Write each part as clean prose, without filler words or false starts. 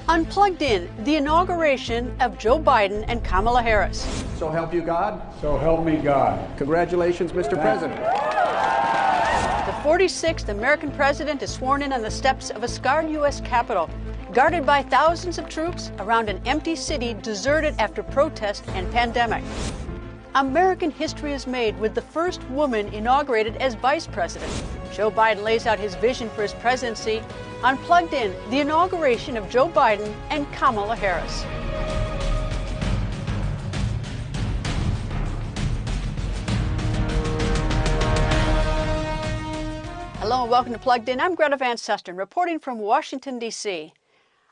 Unplugged in, the inauguration of Joe Biden and Kamala Harris. So help you God? So help me God. Congratulations, Mr. President. The 46th American president is sworn in on the steps of a scarred U.S. Capitol, guarded by thousands of troops around an empty city deserted after protest and pandemic. American history is made with the first woman inaugurated as vice president. Joe Biden lays out his vision for his presidency. Unplugged in, the inauguration of Joe Biden and Kamala Harris. Hello and welcome to Plugged In. I'm Greta Van Susteren, reporting from Washington, D.C.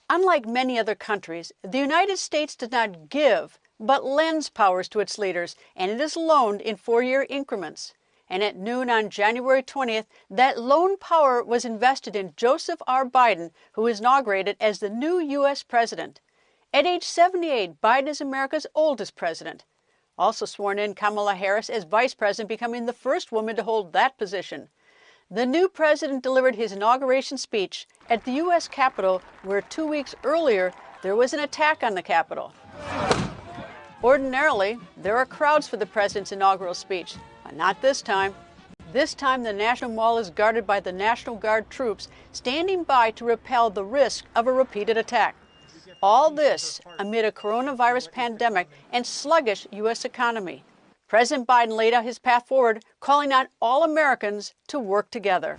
Unlike many other countries, the United States does not give, but lends powers to its leaders, and it is loaned in 4-year increments. And at noon on January 20th, that loan power was invested in Joseph R. Biden, who is inaugurated as the new U.S. president. At age 78, Biden is America's oldest president. Also sworn in, Kamala Harris as vice president, becoming the first woman to hold that position. The new president delivered his inauguration speech at the U.S. Capitol, where 2 weeks earlier there was an attack on the Capitol. Ordinarily, there are crowds for the president's inaugural speech, but not this time. This time, the National Mall is guarded by the National Guard troops standing by to repel the risk of a repeated attack. All this amid a coronavirus pandemic and sluggish U.S. economy. President Biden laid out his path forward, calling on all Americans to work together.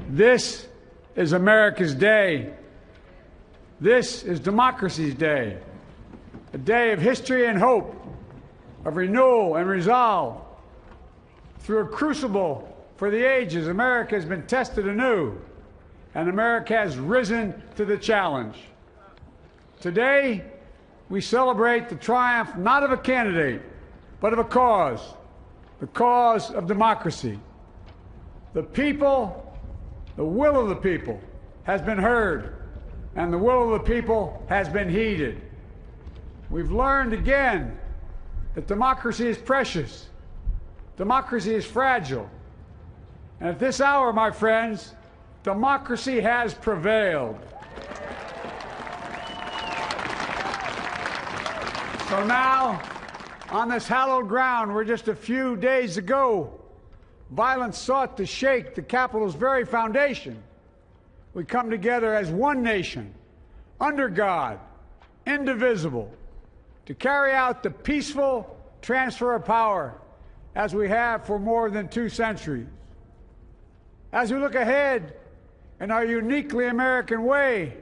This is America's day. This is democracy's day. A day of history and hope, of renewal and resolve. Through a crucible for the ages, America has been tested anew, and America has risen to the challenge. Today, we celebrate the triumph not of a candidate, but of a cause, the cause of democracy. The people, the will of the people has been heard, and the will of the people has been heeded. We've learned again that democracy is precious. Democracy is fragile. And at this hour, my friends, democracy has prevailed. So now, on this hallowed ground where just a few days ago, violence sought to shake the Capitol's very foundation, we come together as one nation, under God, indivisible, to carry out the peaceful transfer of power as we have for more than 2 centuries. As we look ahead in our uniquely American way,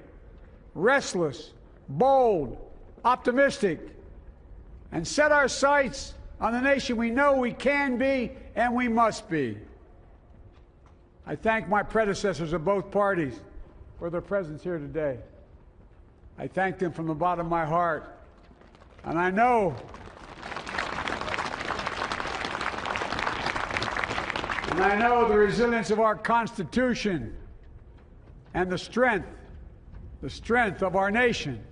restless, bold, optimistic, and set our sights on the nation we know we can be and we must be. I thank my predecessors of both parties for their presence here today. I thank them from the bottom of my heart. And I know the resilience of our Constitution and the strength of our nation,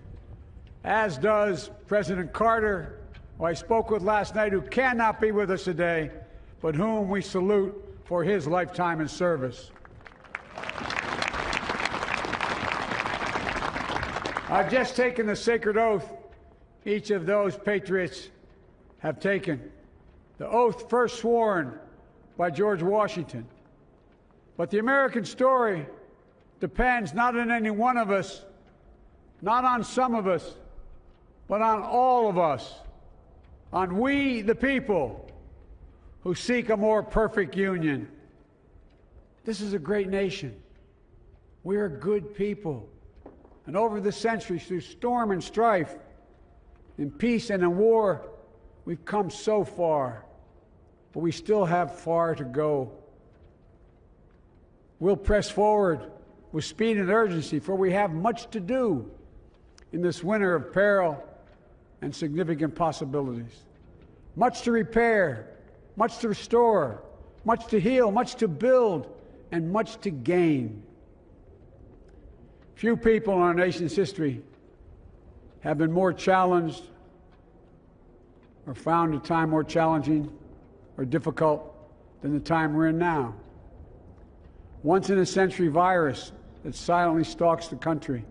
as does President Carter, who I spoke with last night, who cannot be with us today, but whom we salute for his lifetime in service. I've just taken the sacred oath each of those patriots have taken, the oath first sworn by George Washington. But the American story depends not on any one of us, not on some of us, but on all of us, on we the people who seek a more perfect union. This is a great nation. We are good people. And over the centuries, through storm and strife, in peace and in war, we've come so far, but we still have far to go. We'll press forward with speed and urgency, for we have much to do in this winter of peril and significant possibilities. Much to repair, much to restore, much to heal, much to build, and much to gain. Few people in our nation's history have been more challenged or found a time more challenging or difficult than the time we're in now. Once-in-a-century virus that silently stalks the country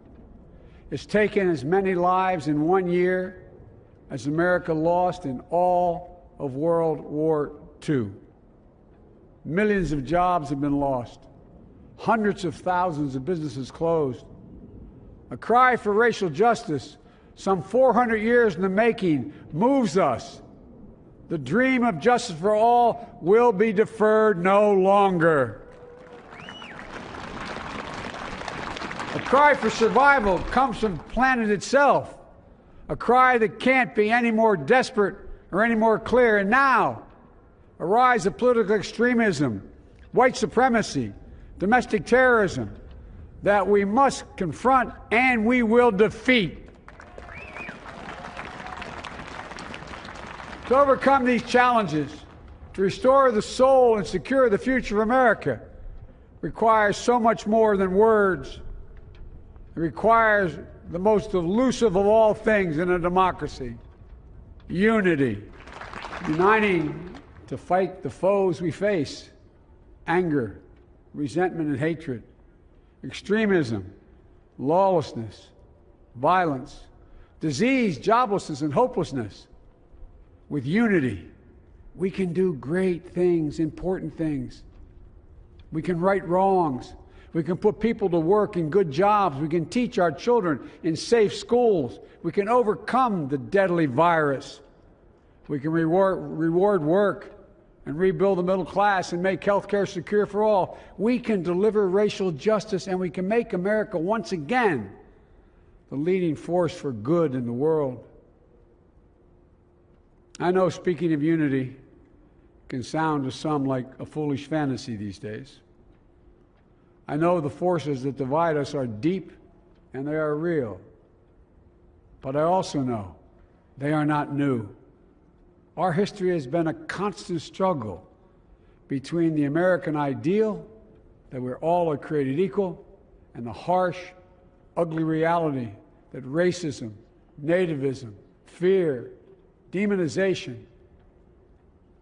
It's taken as many lives in 1 year as America lost in all of World War II. Millions of jobs have been lost. Hundreds of thousands of businesses closed. A cry for racial justice, some 400 years in the making, moves us. The dream of justice for all will be deferred no longer. A cry for survival comes from the planet itself, a cry that can't be any more desperate or any more clear. And now, a rise of political extremism, white supremacy, domestic terrorism, that we must confront and we will defeat. To overcome these challenges, to restore the soul and secure the future of America, requires so much more than words. It requires the most elusive of all things in a democracy: unity. Uniting to fight the foes we face: anger, resentment and hatred, extremism, lawlessness, violence, disease, joblessness, and hopelessness. With unity, we can do great things, important things. We can right wrongs. We can put people to work in good jobs. We can teach our children in safe schools. We can overcome the deadly virus. We can reward work and rebuild the middle class and make health care secure for all. We can deliver racial justice, and we can make America once again the leading force for good in the world. I know speaking of unity can sound to some like a foolish fantasy these days. I know the forces that divide us are deep and they are real. But I also know they are not new. Our history has been a constant struggle between the American ideal that we're all created equal and the harsh, ugly reality that racism, nativism, fear, demonization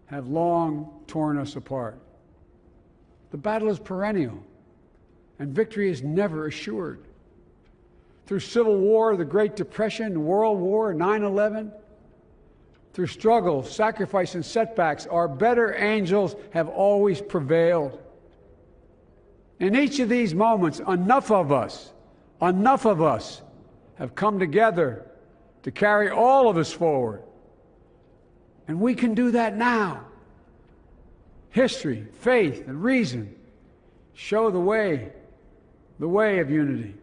have long torn us apart. The battle is perennial, and victory is never assured. Through Civil War, the Great Depression, World War, 9/11, through struggle, sacrifice, and setbacks, our better angels have always prevailed. In each of these moments, enough of us have come together to carry all of us forward. And we can do that now. History, faith, and reason show the way of unity.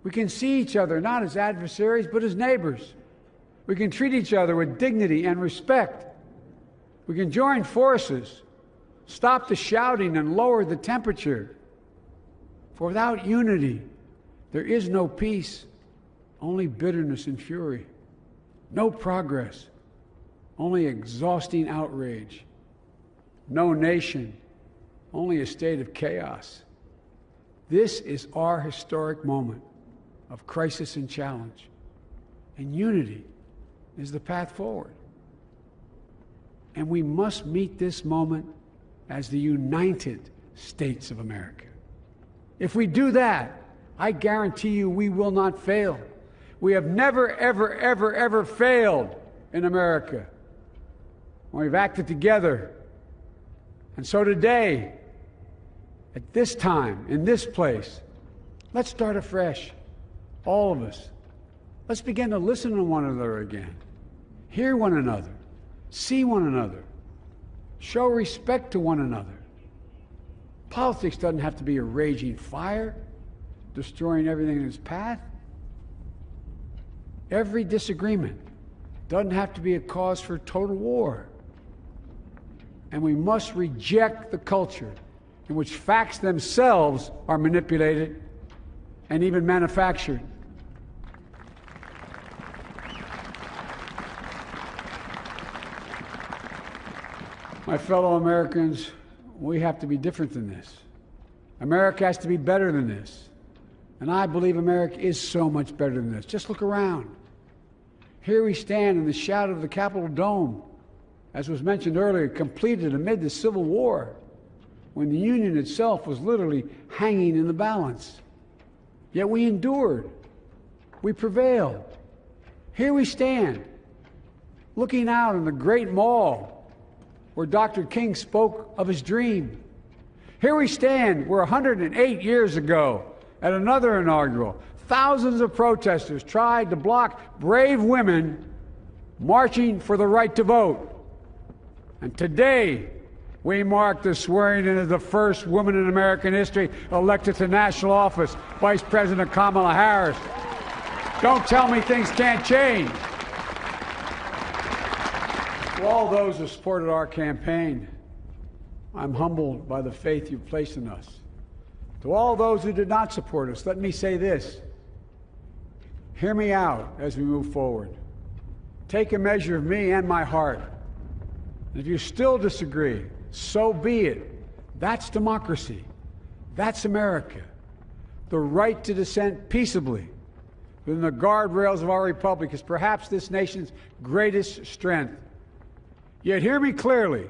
We can see each other not as adversaries, but as neighbors. We can treat each other with dignity and respect. We can join forces, stop the shouting, and lower the temperature. For without unity, there is no peace, only bitterness and fury. No progress, only exhausting outrage. No nation, only a state of chaos. This is our historic moment of crisis and challenge, and unity is the path forward. And we must meet this moment as the United States of America. If we do that, I guarantee you we will not fail. We have never, ever, ever, ever failed in America when we've acted together. And so today, at this time, in this place, let's start afresh, all of us. Let's begin to listen to one another again, hear one another, see one another, show respect to one another. Politics doesn't have to be a raging fire, destroying everything in its path. Every disagreement doesn't have to be a cause for total war. And we must reject the culture in which facts themselves are manipulated and even manufactured. My fellow Americans, we have to be different than this. America has to be better than this. And I believe America is so much better than this. Just look around. Here we stand in the shadow of the Capitol Dome, as was mentioned earlier, completed amid the Civil War, when the Union itself was literally hanging in the balance. Yet we endured. we prevailed. Here we stand, looking out on the great mall where Dr. King spoke of his dream. Here we stand where 108 years ago, at another inaugural, thousands of protesters tried to block brave women marching for the right to vote. And today, we mark the swearing in of the first woman in American history elected to national office, Vice President Kamala Harris. Don't tell me things can't change. To all those who supported our campaign, I'm humbled by the faith you've placed in us. To all those who did not support us, let me say this. Hear me out as we move forward. Take a measure of me and my heart. And if you still disagree, so be it. That's democracy. That's America. The right to dissent peaceably within the guardrails of our republic is perhaps this nation's greatest strength. Yet hear me clearly.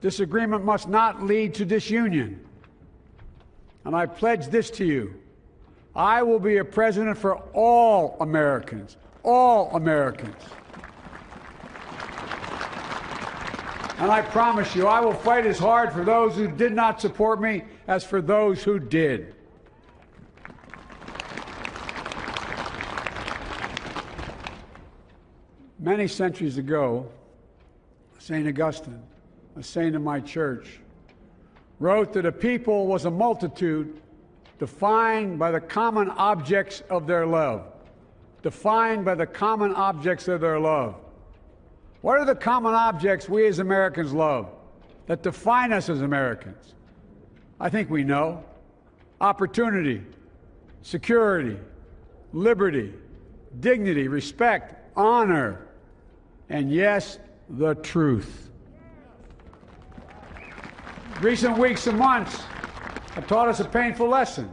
Disagreement must not lead to disunion. And I pledge this to you. I will be a president for all Americans. All Americans. And I promise you, I will fight as hard for those who did not support me as for those who did. Many centuries ago, St. Augustine, a saint of my church, wrote that a people was a multitude defined by the common objects of their love. Defined by the common objects of their love. What are the common objects we as Americans love that define us as Americans? I think we know. Opportunity, security, liberty, dignity, respect, honor, and yes, the truth. Recent weeks and months have taught us a painful lesson.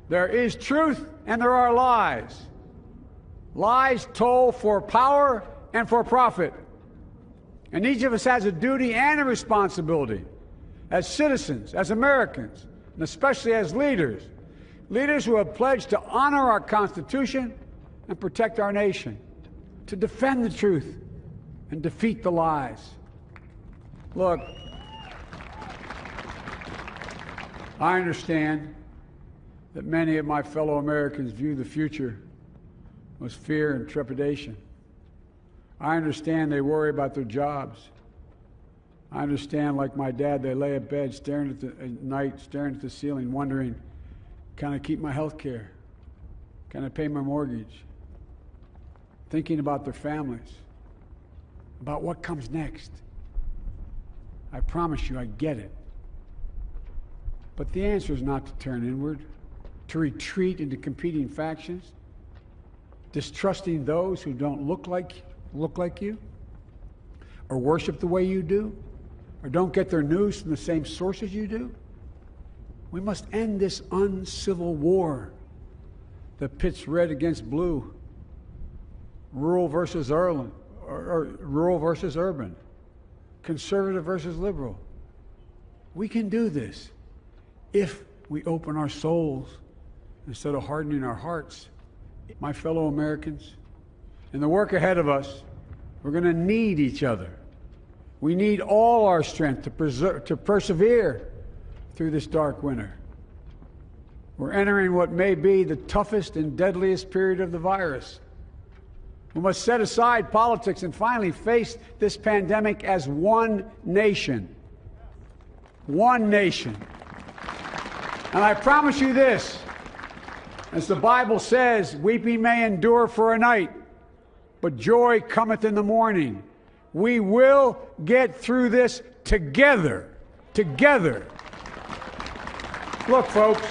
There is truth and there are lies. Lies told for power and for profit. And each of us has a duty and a responsibility as citizens, as Americans, and especially as leaders. Leaders who have pledged to honor our Constitution and protect our nation, to defend the truth and defeat the lies. Look, I understand that many of my fellow Americans view the future with fear and trepidation. I understand they worry about their jobs. I understand, like my dad, they lay in bed at night, staring at the ceiling, wondering, can I keep my health care? Can I pay my mortgage? Thinking about their families, about what comes next. I promise you, I get it. But the answer is not to turn inward, to retreat into competing factions, distrusting those who don't look like you, or worship the way you do, or don't get their news from the same sources you do. We must end this uncivil war that pits red against blue, rural versus urban, conservative versus liberal. We can do this if we open our souls instead of hardening our hearts. My fellow Americans, in the work ahead of us, we're going to need each other. We need all our strength to persevere through this dark winter. We're entering what may be the toughest and deadliest period of the virus. We must set aside politics and finally face this pandemic as one nation. One nation. And I promise you this, as the Bible says, weeping may endure for a night, but joy cometh in the morning. We will get through this together. Together. Look, folks,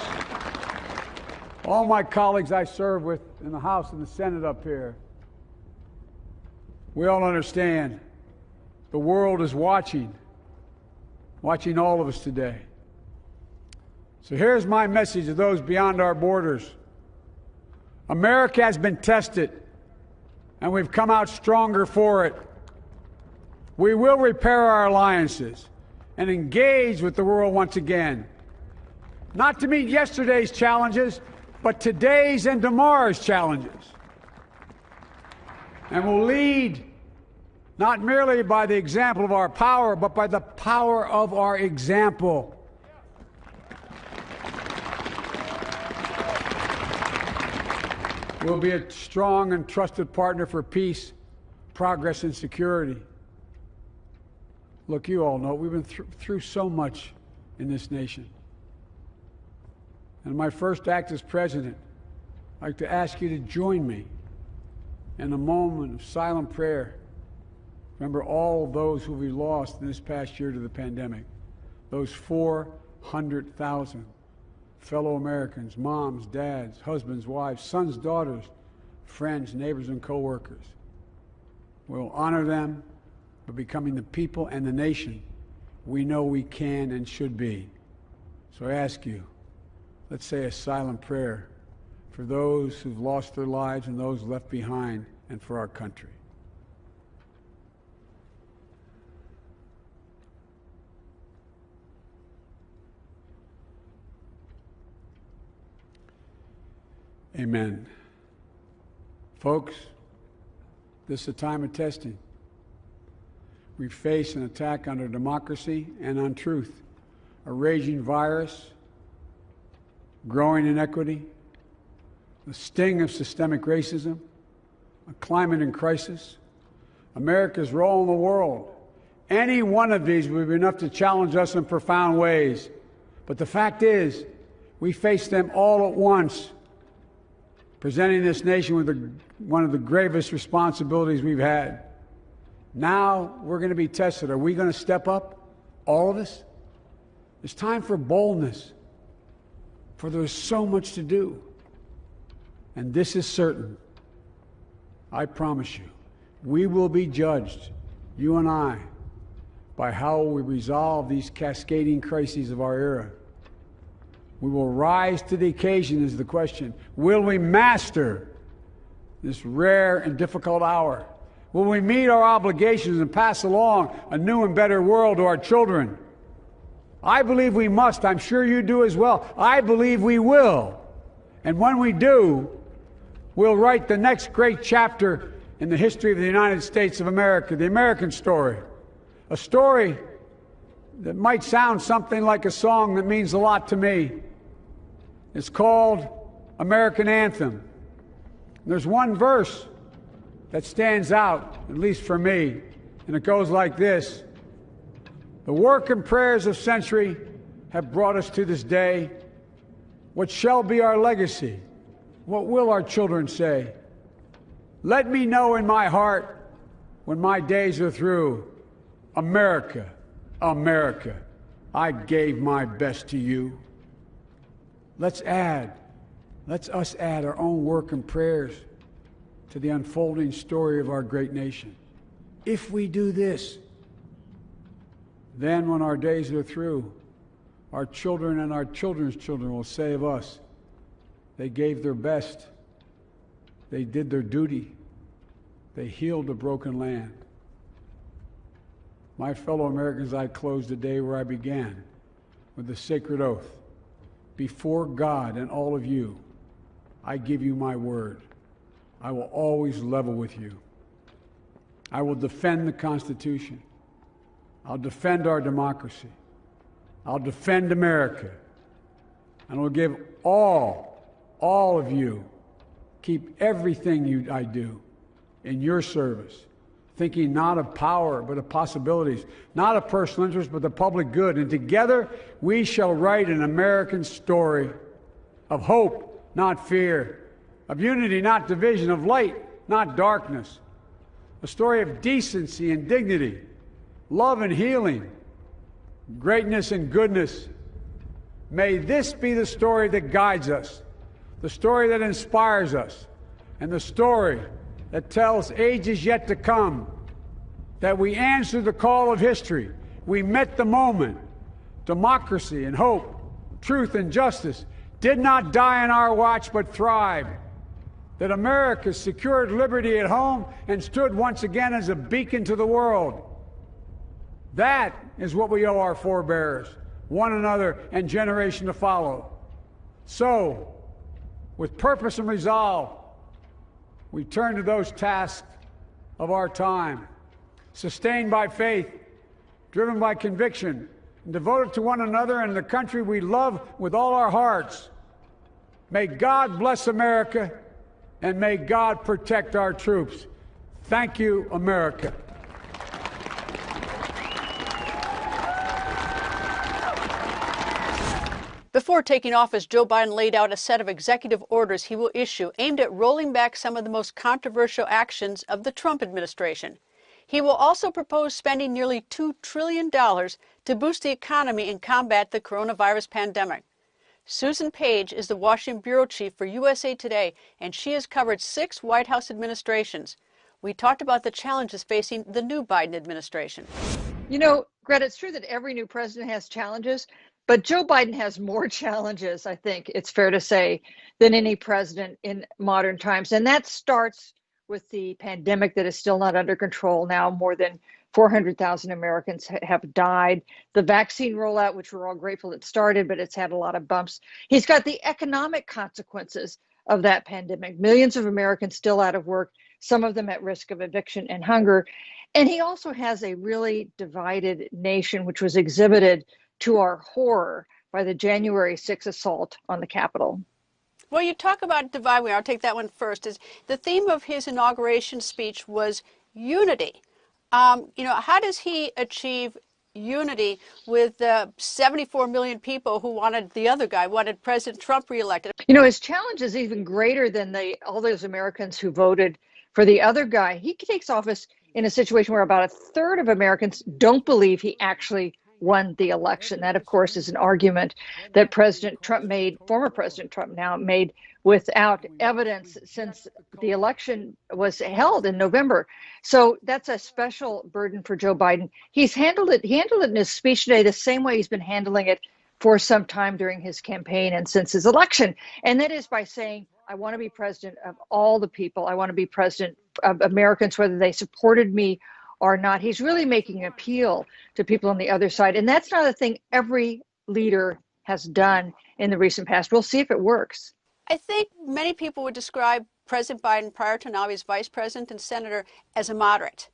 all my colleagues I serve with in the House and the Senate up here, we all understand the world is watching all of us today. So here's my message to those beyond our borders. America has been tested, and we've come out stronger for it. We will repair our alliances and engage with the world once again. Not to meet yesterday's challenges, but today's and tomorrow's challenges. And will lead not merely by the example of our power, but by the power of our example. We'll be a strong and trusted partner for peace, progress, and security. Look, you all know we've been through so much in this nation. And my first act as president, I'd like to ask you to join me in a moment of silent prayer. Remember all those who we lost in this past year to the pandemic. Those 400,000 fellow Americans, moms, dads, husbands, wives, sons, daughters, friends, neighbors, and co-workers. We'll honor them by becoming the people and the nation we know we can and should be. So I ask you, let's say a silent prayer for those who've lost their lives and those left behind, and for our country. Amen. Folks, this is a time of testing. We face an attack on our democracy and on truth, a raging virus, growing inequity, the sting of systemic racism, a climate in crisis, America's role in the world. Any one of these would be enough to challenge us in profound ways. But the fact is, we face them all at once, presenting this nation with one of the gravest responsibilities we've had. Now we're going to be tested. Are we going to step up, all of us? It's time for boldness, for there's so much to do. And this is certain. I promise you, we will be judged, you and I, by how we resolve these cascading crises of our era. We will rise to the occasion is the question. Will we master this rare and difficult hour? Will we meet our obligations and pass along a new and better world to our children? I believe we must. I'm sure you do as well. I believe we will. And when we do, we'll write the next great chapter in the history of the United States of America, the American story. A story that might sound something like a song that means a lot to me. It's called American Anthem. There's one verse that stands out, at least for me, and it goes like this. The work and prayers of century have brought us to this day. What shall be our legacy? What will our children say? Let me know in my heart when my days are through. America, America, I gave my best to you. Let's us add our own work and prayers to the unfolding story of our great nation. If we do this, then when our days are through, our children and our children's children will say of us, they gave their best, they did their duty, they healed a broken land. My fellow Americans, I close the day where I began, with the sacred oath. Before God and all of you, I give you my word. I will always level with you. I will defend the Constitution. I'll defend our democracy. I'll defend America. And I'll give all of you, keep everything I do in your service, thinking not of power, but of possibilities, not of personal interest, but the public good. And together, we shall write an American story of hope, not fear, of unity, not division, of light, not darkness, a story of decency and dignity, love and healing, greatness and goodness. May this be the story that guides us, the story that inspires us, and the story that tells ages yet to come that we answered the call of history. We met the moment. Democracy and hope, truth and justice did not die on our watch but thrived. That America secured liberty at home and stood once again as a beacon to the world. That is what we owe our forebears, one another, and generation to follow. So, With purpose and resolve, we turn to those tasks of our time, sustained by faith, driven by conviction, and devoted to one another and the country we love with all our hearts. May God bless America, and may God protect our troops. Thank you, America. Before taking office, Joe Biden laid out a set of executive orders he will issue aimed at rolling back some of the most controversial actions of the Trump administration. He will also propose spending nearly $2 trillion to boost the economy and combat the coronavirus pandemic. Susan Page is the Washington bureau chief for USA Today, and she has covered 6 White House administrations. We talked about the challenges facing the new Biden administration. You know, Greta, it's true that every new president has challenges, but Joe Biden has more challenges, I think it's fair to say, than any president in modern times. And that starts with the pandemic that is still not under control now. More than 400,000 Americans have died. The vaccine rollout, which we're all grateful it started, but it's had a lot of bumps. He's got the economic consequences of that pandemic. Millions of Americans still out of work, some of them at risk of eviction and hunger. And he also has a really divided nation, which was exhibited to our horror by the January 6th assault on the Capitol. Well, you talk about divide. I'll take that one first. Is the theme of his inauguration speech was unity. How does he achieve unity with 74 million people who wanted the other guy, wanted President Trump reelected? You know, his challenge is even greater than all those Americans who voted for the other guy. He takes office in a situation where about a third of Americans don't believe he actually won the election. That, of course, is an argument that President Trump made, former President Trump now made, without evidence since the election was held in November. So that's a special burden for Joe Biden. He's handled it. He handled it in his speech today the same way he's been handling it for some time during his campaign and since his election. And that is by saying, I want to be president of all the people. I want to be president of Americans, whether they supported me or not. He's really making an appeal to people on the other side. And that's not a thing every leader has done in the recent past. We'll see if it works. I think many people would describe President Biden, prior to now, he's vice president and senator, as a moderate.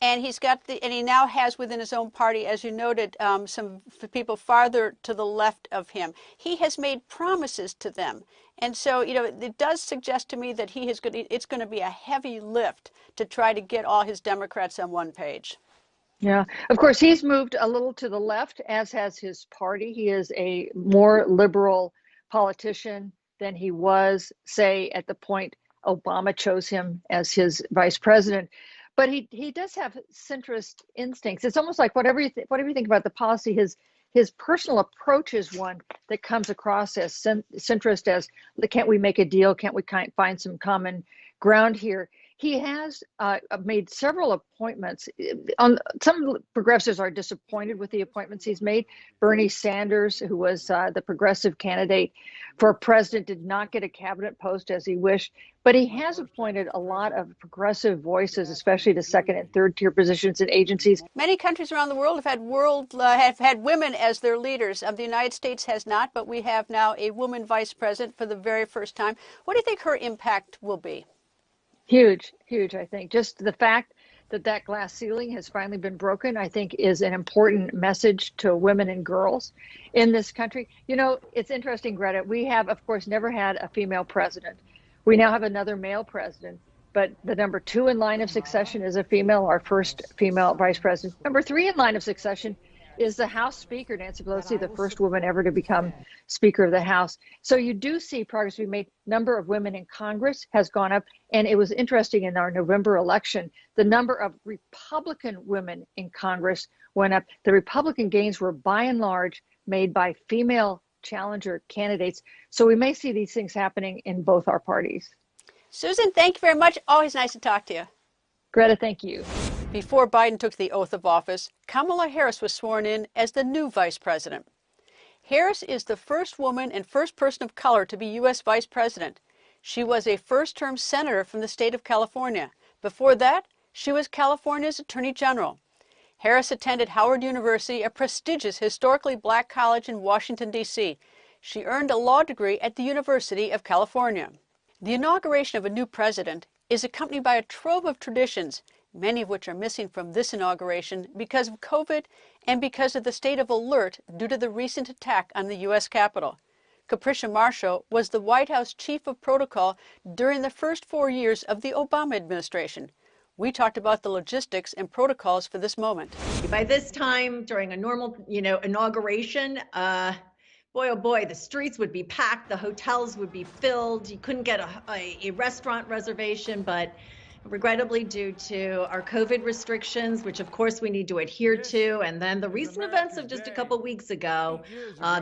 And he now has within his own party, as you noted, some people farther to the left of him. He has made promises to them. And so, it does suggest to me that it's going to be a heavy lift to try to get all his Democrats on one page. Yeah, of course, he's moved a little to the left, as has his party. He is a more liberal politician than he was, say, at the point Obama chose him as his vice president. But he does have centrist instincts. It's almost like whatever you think about the policy, his personal approach is one that comes across as centrist, as can't we make a deal? Can't we find some common ground here? He has made several appointments. Some progressives are disappointed with the appointments he's made. Bernie Sanders, who was the progressive candidate for president, did not get a cabinet post as he wished. But he has appointed a lot of progressive voices, especially to second and third tier positions in agencies. Many countries around the world have had women as their leaders. The United States has not, but we have now a woman vice president for the very first time. What do you think her impact will be? Huge, I think. Just the fact that glass ceiling has finally been broken, I think, is an important message to women and girls in this country. It's interesting, Greta. We have, of course, never had a female president. We now have another male president, but the number 2 in line of succession is a female, our first female vice president. Number 3 in line of succession is the House Speaker, Nancy Pelosi, the first woman ever to become Speaker of the House. So you do see progress being made. Number of women in Congress has gone up. And it was interesting in our November election, the number of Republican women in Congress went up. The Republican gains were by and large made by female challenger candidates. So we may see these things happening in both our parties. Susan, thank you very much. Always nice to talk to you. Greta, thank you. Before Biden took the oath of office, Kamala Harris was sworn in as the new vice president. Harris is the first woman and first person of color to be U.S. vice president. She was a first-term senator from the state of California. Before that, she was California's attorney general. Harris attended Howard University, a prestigious historically black college in Washington, D.C. She earned a law degree at the University of California. The inauguration of a new president is accompanied by a trove of traditions, many of which are missing from this inauguration because of COVID and because of the state of alert due to the recent attack on the U.S. Capitol. Capricia Marshall was the White House Chief of Protocol during the first 4 years of the Obama administration. We talked about the logistics and protocols for this moment. By this time, during a normal, inauguration, boy, oh boy, the streets would be packed, the hotels would be filled. You couldn't get a restaurant reservation, but regrettably, due to our COVID restrictions, which of course we need to adhere to, and then the recent events of just a couple weeks ago,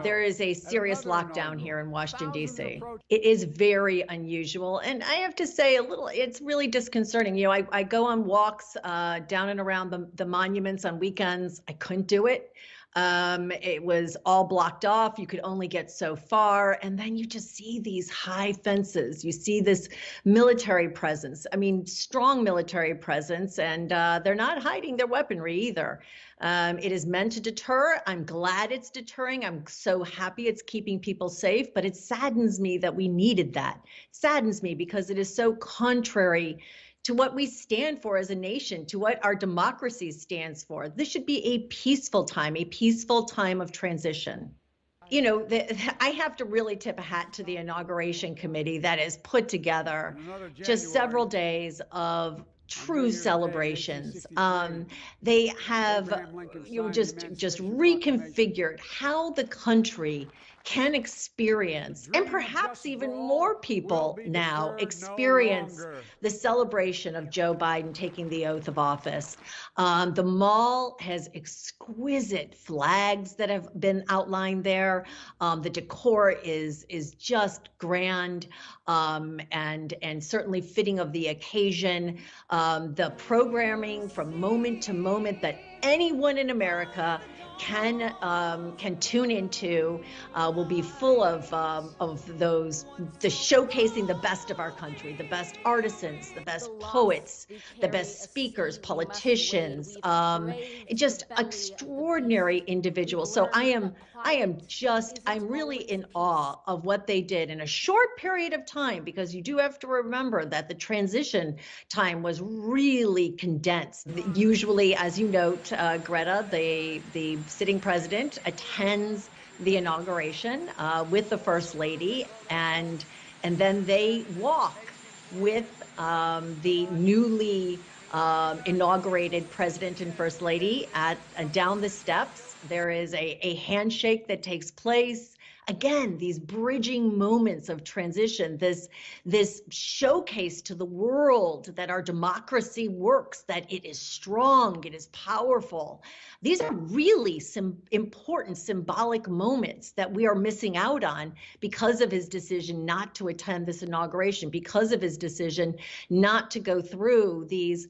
there is a serious lockdown here in Washington, D.C. It is very unusual, and I have to say it's really disconcerting. I go on walks down and around the monuments on weekends. I couldn't do it. It was all blocked off. You could only get so far. And then you just see these high fences. You see this military presence. I mean, strong military presence, and they're not hiding their weaponry either. It is meant to deter. I'm glad it's deterring. I'm so happy it's keeping people safe, but it saddens me that we needed that. It saddens me because it is so contrary to what we stand for as a nation, to what our democracy stands for. This should be a peaceful time of transition. I have to really tip a hat to the inauguration committee that has put together just several days of true celebrations. They have just reconfigured how the country can experience, and perhaps even more people now experience, the celebration of Joe Biden taking the oath of office. The mall has exquisite flags that have been outlined there. The decor is just grand and certainly fitting of the occasion. The programming from moment to moment that anyone in America can tune into will be full of the showcasing the best of our country, the best artisans, the best poets, the best speakers, politicians, just extraordinary individuals. So I'm really in awe of what they did in a short period of time, because you do have to remember that the transition time was really condensed. Usually, as you note, Greta, the sitting president attends the inauguration with the First Lady, and then they walk with the newly inaugurated President and First Lady down the steps. There is a handshake that takes place. Again, these bridging moments of transition, this showcase to the world that our democracy works, that it is strong, it is powerful. These are really some important symbolic moments that we are missing out on because of his decision not to attend this inauguration, because of his decision not to go through these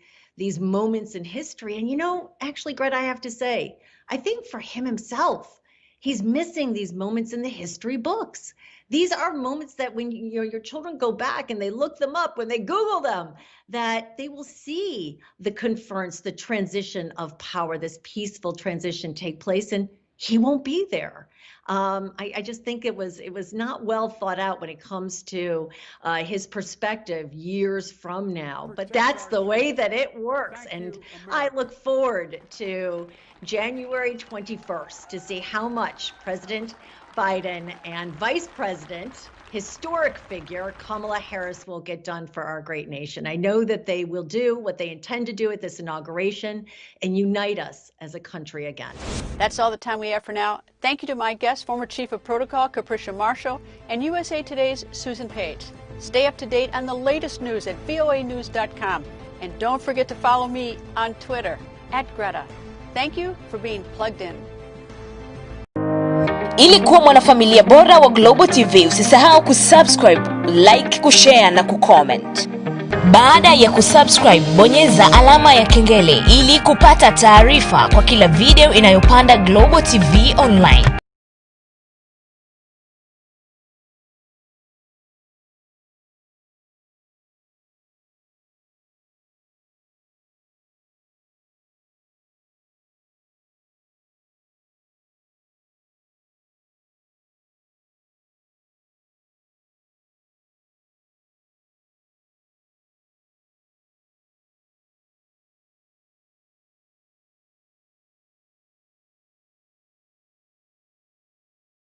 moments in history. And actually, Greta, I have to say, I think for him himself, he's missing these moments in the history books. These are moments that when your children go back and they look them up, when they Google them, that they will see the conference, the transition of power, this peaceful transition take place, and he won't be there. I just think it was not well thought out when it comes to his perspective years from now. But that's the way that it works. And I look forward to January 21st to see how much President Biden and Vice President, historic figure Kamala Harris, will get done for our great nation. I know that they will do what they intend to do at this inauguration and unite us as a country again. That's all the time we have for now. Thank you to my guest, former Chief of Protocol Capricia Marshall, and USA Today's Susan Page. Stay up to date on the latest news at voanews.com. And don't forget to follow me on Twitter @Greta. Thank you for being plugged in. Ili kuwa mwanafamilia bora wa Global TV, usisahau kusubscribe, like, kushare na kucomment. Baada ya kusubscribe, bonyeza alama ya kengele ili kupata taarifa kwa kila video inayopanda Global TV Online.